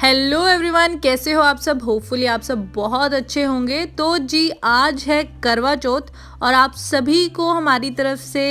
Hello everyone, कैसे हो आप सब। होपफुली आप सब बहुत अच्छे होंगे। तो जी आज है करवा चौथ और आप सभी को हमारी तरफ से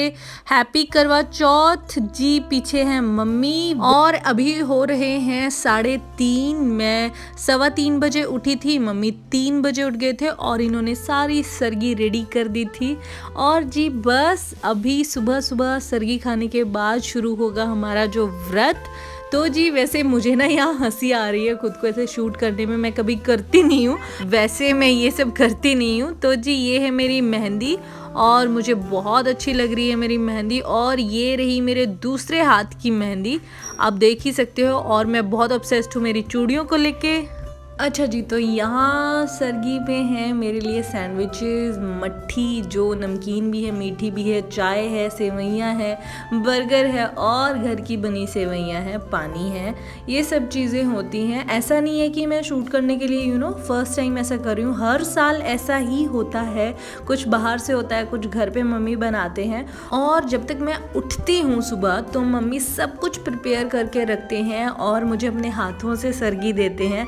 हैप्पी करवा चौथ। जी पीछे हैं मम्मी और अभी हो रहे हैं 3:30। मैं 3:15 बजे उठी थी, मम्मी 3 बजे उठ गए थे और इन्होंने सारी सरगी रेडी कर दी थी। और जी बस अभी सुबह सुबह सरगी खाने के बाद शुरू होगा हमारा जो व्रत। तो जी वैसे मुझे ना यहाँ हंसी आ रही है खुद को ऐसे शूट करने में, मैं कभी करती नहीं हूँ, वैसे मैं ये सब करती नहीं हूँ। तो जी ये है मेरी मेहंदी और मुझे बहुत अच्छी लग रही है मेरी मेहंदी। और ये रही मेरे दूसरे हाथ की मेहंदी, आप देख ही सकते हो। और मैं बहुत ऑब्सेस्ड हूँ मेरी चूड़ियों को लेके। अच्छा जी, तो यहाँ सरगी पे हैं मेरे लिए सैंडविचेस, मट्ठी जो नमकीन भी है, मीठी भी है, चाय है, सेवइयाँ है, बर्गर है और घर की बनी सेवइयाँ है, पानी है, ये सब चीज़ें होती हैं। ऐसा नहीं है कि मैं शूट करने के लिए फर्स्ट टाइम ऐसा कर रही हूँ, हर साल ऐसा ही होता है। कुछ बाहर से होता है, कुछ घर पे मम्मी बनाते हैं। और जब तक मैं उठती हूँ सुबह तो मम्मी सब कुछ प्रिपेयर करके रखते हैं और मुझे अपने हाथों से सरगी देते हैं।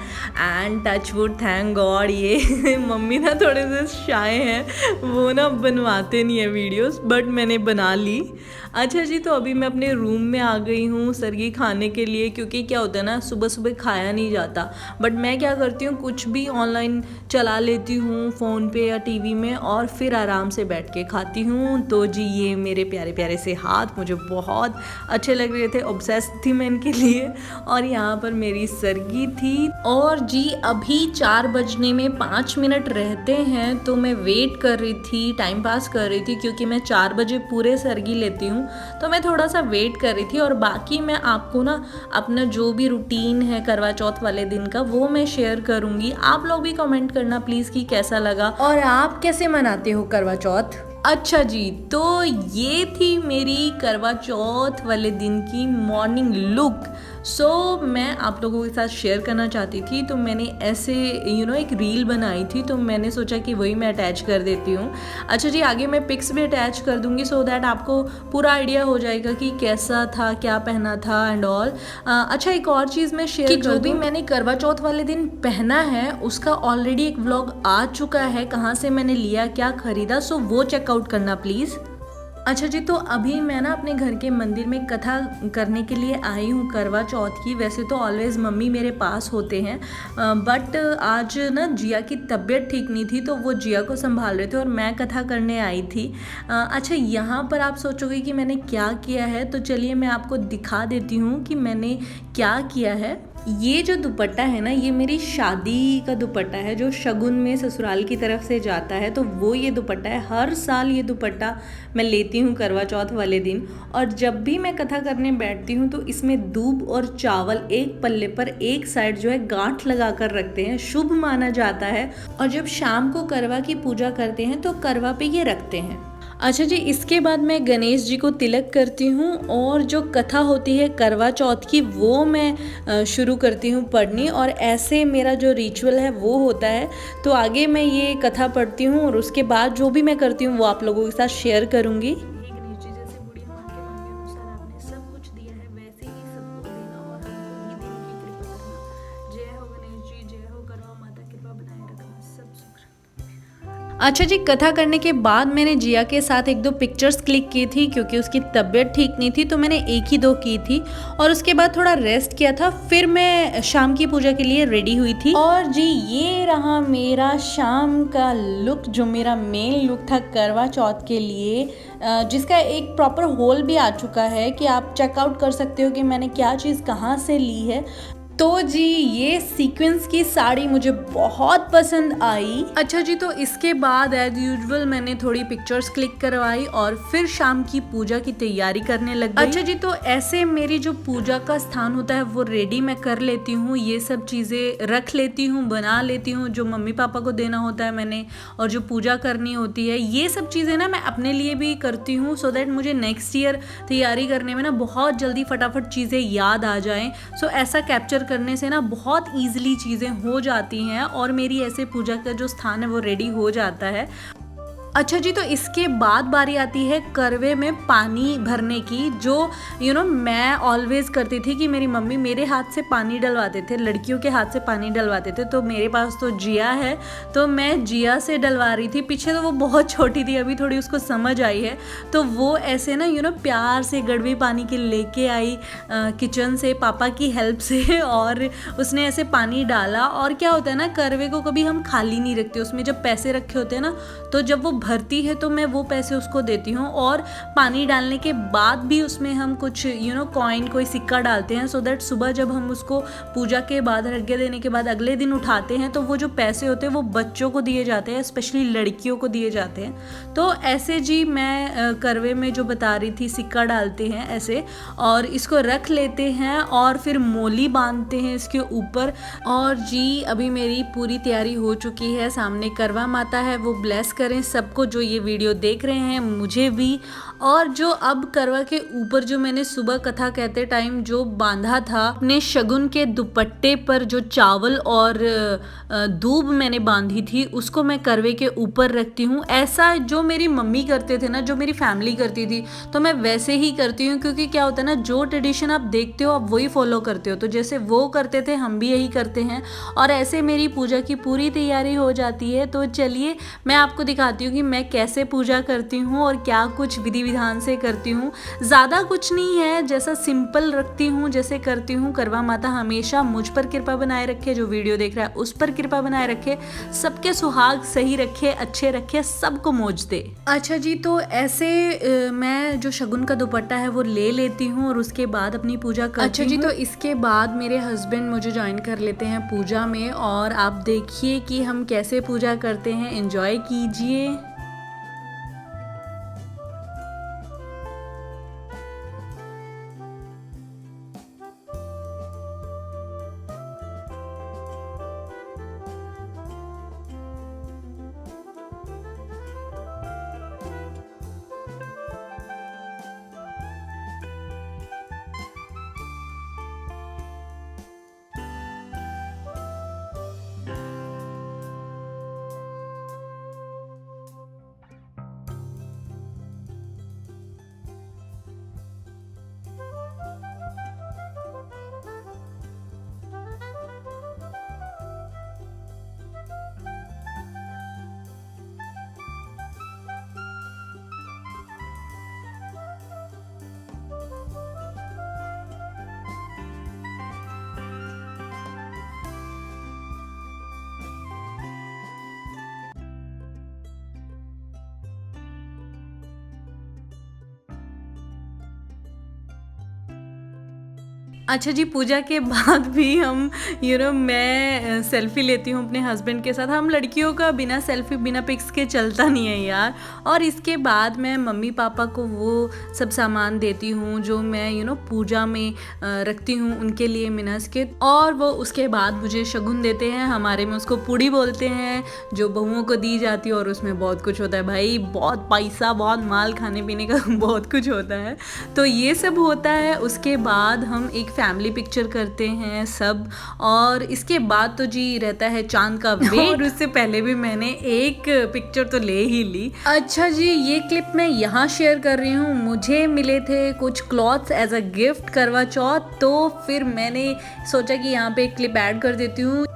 And touch wood, thank God, ये मम्मी ना थोड़े से शाय हैं, वो ना बनवाते नहीं है वीडियोस, बट मैंने बना ली। अच्छा जी, तो अभी मैं अपने रूम में आ गई हूँ सरगी खाने के लिए, क्योंकि क्या होता है ना सुबह सुबह खाया नहीं जाता। बट मैं क्या करती हूँ, कुछ भी ऑनलाइन चला लेती हूँ फ़ोन पे या टीवी में और फिर आराम से बैठ के खाती हूँ। तो जी ये मेरे प्यारे प्यारे से हाथ मुझे बहुत अच्छे लग रहे थे, ऑब्सेस्ड थी मैं इनके लिए। और यहाँ पर मेरी सरगी थी। और जी अभी 4 बजने में 5 मिनट रहते हैं, तो मैं वेट कर रही थी, टाइम पास कर रही थी, क्योंकि मैं 4 बजे पूरे सरगी लेती हूँ, तो मैं थोड़ा सा वेट कर रही थी। और बाकी मैं आपको ना अपना जो भी रूटीन है करवा चौथ वाले दिन का वो मैं शेयर करूँगी। आप लोग भी कमेंट करना प्लीज़ कि कैसा लगा और आप कैसे मनाते हो करवा चौथ। अच्छा जी, तो ये थी मेरी करवा चौथ वाले दिन की मॉर्निंग लुक। मैं आप लोगों के साथ शेयर करना चाहती थी, तो मैंने ऐसे एक रील बनाई थी, तो मैंने सोचा कि वही मैं अटैच कर देती हूँ। अच्छा जी, आगे मैं पिक्स भी अटैच कर दूँगी सो दैट आपको पूरा आइडिया हो जाएगा कि कैसा था, क्या पहना था एंड ऑल। अच्छा, एक और चीज़ मैं शेयर कर दूँ, जो भी मैंने करवा चौथ वाले दिन पहना है उसका ऑलरेडी एक व्लॉग आ चुका है, कहाँ से मैंने लिया, क्या खरीदा, सो वो चेकआउट करना प्लीज़। अच्छा जी, तो अभी मैं ना अपने घर के मंदिर में कथा करने के लिए आई हूँ करवा चौथ की। वैसे तो ऑलवेज़ मम्मी मेरे पास होते हैं, बट आज ना जिया की तबीयत ठीक नहीं थी, तो वो जिया को संभाल रहे थे और मैं कथा करने आई थी। अच्छा, यहाँ पर आप सोचोगे कि मैंने क्या किया है, तो चलिए मैं आपको दिखा देती हूँ कि मैंने क्या किया है। ये जो दुपट्टा है ना, ये मेरी शादी का दुपट्टा है जो शगुन में ससुराल की तरफ से जाता है, तो वो ये दुपट्टा है। हर साल ये दुपट्टा मैं लेती हूँ करवा चौथ वाले दिन। और जब भी मैं कथा करने बैठती हूँ तो इसमें दूब और चावल एक पल्ले पर एक साइड जो है गांठ लगा कर रखते हैं, शुभ माना जाता है। और जब शाम को करवा की पूजा करते हैं तो करवा पे ये रखते हैं। अच्छा जी, इसके बाद मैं गणेश जी को तिलक करती हूँ और जो कथा होती है करवा चौथ की वो मैं शुरू करती हूँ पढ़नी। और ऐसे मेरा जो रिचुअल है वो होता है। तो आगे मैं ये कथा पढ़ती हूँ और उसके बाद जो भी मैं करती हूँ वो आप लोगों के साथ शेयर करूँगी। अच्छा जी, कथा करने के बाद मैंने जिया के साथ 1-2 पिक्चर्स क्लिक की थी, क्योंकि उसकी तबीयत ठीक नहीं थी, तो मैंने 1 ही 2 की थी। और उसके बाद थोड़ा रेस्ट किया था, फिर मैं शाम की पूजा के लिए रेडी हुई थी। और जी ये रहा मेरा शाम का लुक, जो मेरा मेन लुक था करवा चौथ के लिए, जिसका एक प्रॉपर होल भी आ चुका है कि आप चेकआउट कर सकते हो कि मैंने क्या चीज़ कहाँ से ली है। तो जी ये सीक्वेंस की साड़ी मुझे बहुत पसंद आई। अच्छा जी, तो इसके बाद एज यूजुअल मैंने थोड़ी पिक्चर्स क्लिक करवाई और फिर शाम की पूजा की तैयारी करने लग गई। अच्छा जी, तो ऐसे मेरी जो पूजा का स्थान होता है वो रेडी मैं कर लेती हूँ, ये सब चीज़ें रख लेती हूँ, बना लेती हूँ, जो मम्मी पापा को देना होता है मैंने, और जो पूजा करनी होती है ये सब चीज़ें ना मैं अपने लिए भी करती हूँ, सो दैट मुझे नेक्स्ट ईयर तैयारी करने में ना बहुत जल्दी फटाफट चीज़ें याद आ जाएं। सो ऐसा कैप्चर करने से ना बहुत ईजिली चीज़ें हो जाती हैं और मेरी ऐसे पूजा का जो स्थान है वो रेडी हो जाता है। अच्छा जी, तो इसके बाद बारी आती है करवे में पानी भरने की, जो मैं ऑलवेज़ करती थी कि मेरी मम्मी मेरे हाथ से पानी डलवाते थे, लड़कियों के हाथ से पानी डलवाते थे। तो मेरे पास तो जिया है, तो मैं जिया से डलवा रही थी। पीछे तो वो बहुत छोटी थी, अभी थोड़ी उसको समझ आई है, तो वो ऐसे ना प्यार से गड़बी पानी के लेके आई किचन से पापा की हेल्प से और उसने ऐसे पानी डाला। और क्या होता है ना, करवे को कभी हम खाली नहीं रखते, उसमें जब पैसे रखे होते हैं ना, तो जब वो भरती है तो मैं वो पैसे उसको देती हूँ। और पानी डालने के बाद भी उसमें हम कुछ कॉइन, कोई सिक्का डालते हैं, सो दैट सुबह जब हम उसको पूजा के बाद, अर्घ्य देने के बाद अगले दिन उठाते हैं तो वो जो पैसे होते हैं वो बच्चों को दिए जाते हैं, स्पेशली लड़कियों को दिए जाते हैं। तो ऐसे जी मैं करवे में जो बता रही थी, सिक्का डालते हैं ऐसे, और इसको रख लेते हैं और फिर मोली बांधते हैं इसके ऊपर। और जी अभी मेरी पूरी तैयारी हो चुकी है, सामने करवा माता है, वो ब्लेस करें सबको जो ये वीडियो देख रहे हैं, मुझे भी। और जो अब करवा के ऊपर जो मैंने सुबह कथा कहते टाइम जो बांधा था अपने शगुन के दुपट्टे पर, जो चावल और दूब मैंने बांधी थी, उसको मैं करवे के ऊपर रखती हूँ। ऐसा जो मेरी मम्मी करते थे ना, जो मेरी फैमिली करती थी, तो मैं वैसे ही करती हूँ। क्योंकि क्या होता है ना, जो ट्रेडिशन आप देखते हो आप वही फॉलो करते हो, तो जैसे वो करते थे हम भी यही करते हैं। और ऐसे मेरी पूजा की पूरी तैयारी हो जाती है। तो चलिए मैं आपको दिखाती हूँ कि मैं कैसे पूजा करती हूँ और क्या कुछ विधि विधान से करती हूँ। ज़्यादा कुछ नहीं है, जैसा सिंपल रखती हूँ जैसे करती हूँ। करवा माता हमेशा मुझ पर कृपा बनाए रखे, जो वीडियो देख रहा है उस पर कृपा बनाए रखे, सबके सुहाग सही रखे, अच्छे रखे, सबको मौज दे। अच्छा जी, तो ऐसे मैं जो शगुन का दुपट्टा है वो ले लेती हूँ और उसके बाद अपनी पूजा करती हूँ। अच्छा जी, तो इसके बाद मेरे हस्बैंड मुझे ज्वाइन कर लेते हैं पूजा में, और आप देखिए कि हम कैसे पूजा करते हैं, एंजॉय कीजिए। अच्छा जी, पूजा के बाद भी हम मैं सेल्फ़ी लेती हूँ अपने हस्बैंड के साथ। हम लड़कियों का बिना सेल्फ़ी, बिना पिक्स के चलता नहीं है यार। और इसके बाद मैं मम्मी पापा को वो सब सामान देती हूँ जो मैं पूजा में रखती हूँ उनके लिए मिनस के। और वो उसके बाद मुझे शगुन देते हैं, हमारे में उसको पूड़ी बोलते हैं, जो बहुओं को दी जाती है। और उसमें बहुत कुछ होता है भाई, बहुत पैसा, बहुत माल, खाने पीने का बहुत कुछ होता है। तो ये सब होता है। उसके बाद हम एक फैमिली पिक्चर करते हैं सब, और इसके बाद तो जी रहता है चांद का वेट। और उससे पहले भी मैंने एक पिक्चर तो ले ही ली। अच्छा जी, ये क्लिप मैं यहाँ शेयर कर रही हूँ। मुझे मिले थे कुछ क्लॉथ्स एज अ गिफ्ट करवा चौथ, तो फिर मैंने सोचा कि यहाँ पे एक क्लिप ऐड कर देती हूँ।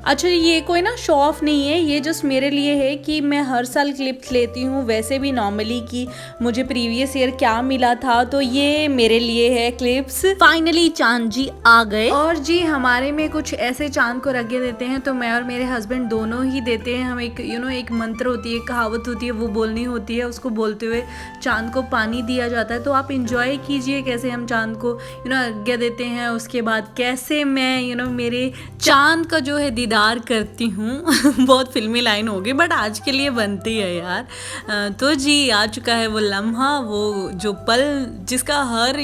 अच्छा, ये कोई ना शो ऑफ नहीं है, ये जस्ट मेरे लिए है कि मैं हर साल क्लिप्स लेती हूँ वैसे भी नॉर्मली, कि मुझे प्रीवियस ईयर क्या मिला था, तो ये मेरे लिए है क्लिप्स। फाइनली चांद जी आ गए, और जी हमारे में कुछ ऐसे चांद को रखे देते हैं, तो मैं और मेरे हस्बैंड दोनों ही देते हैं। हम एक एक मंत्र होती है, कहावत होती है, वो बोलनी होती है, उसको बोलते हुए चांद को पानी दिया जाता है। तो आप इंजॉय कीजिए कैसे हम चांद को आज्ञा देते हैं, उसके बाद कैसे मैं मेरे चांद का जो है दीदार करती हूँ। बहुत फिल्मी लाइन होगी बट आज के लिए बनती है यार। तो जी आ चुका है वो लम्हा, वो जो पल जिसका हर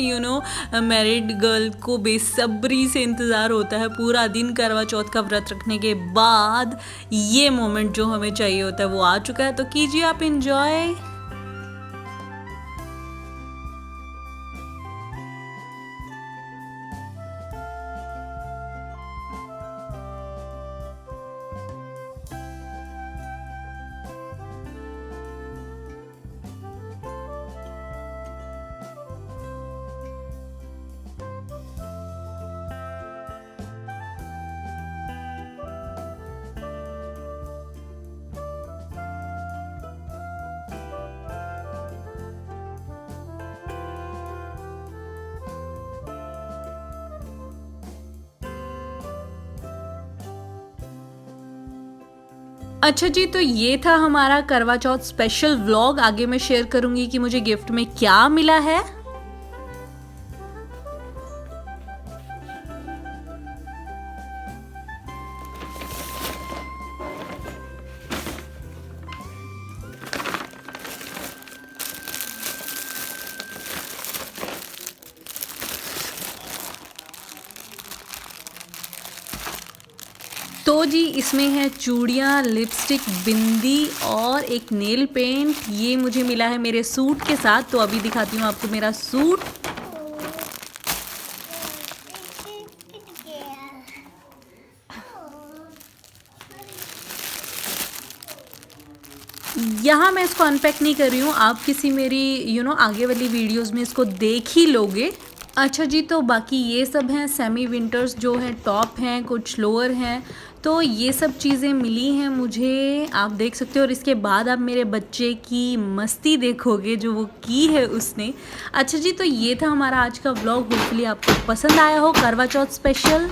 मैरिड गर्ल को बेसब्री से इंतज़ार होता है। पूरा दिन करवा चौथ का व्रत रखने के बाद ये मोमेंट जो हमें चाहिए होता है वो आ चुका है। तो कीजिए आप इंजॉय। अच्छा जी, तो ये था हमारा करवा चौथ स्पेशल व्लॉग। आगे मैं शेयर करूंगी कि मुझे गिफ्ट में क्या मिला है। तो जी इसमें है चूड़ियाँ, लिपस्टिक, बिंदी और एक नेल पेंट। ये मुझे मिला है मेरे सूट के साथ। तो अभी दिखाती हूँ आपको मेरा सूट। यहाँ मैं इसको अनपैक नहीं कर रही हूँ, आप किसी मेरी आगे वाली वीडियोस में इसको देख ही लोगे। अच्छा जी, तो बाकी ये सब हैं सेमी विंटर्स जो हैं, टॉप हैं, कुछ लोअर हैं। तो ये सब चीज़ें मिली हैं मुझे, आप देख सकते हो। और इसके बाद आप मेरे बच्चे की मस्ती देखोगे जो वो की है उसने। अच्छा जी, तो ये था हमारा आज का व्लॉग। होपफुली आपको पसंद आया हो, करवा चौथ स्पेशल।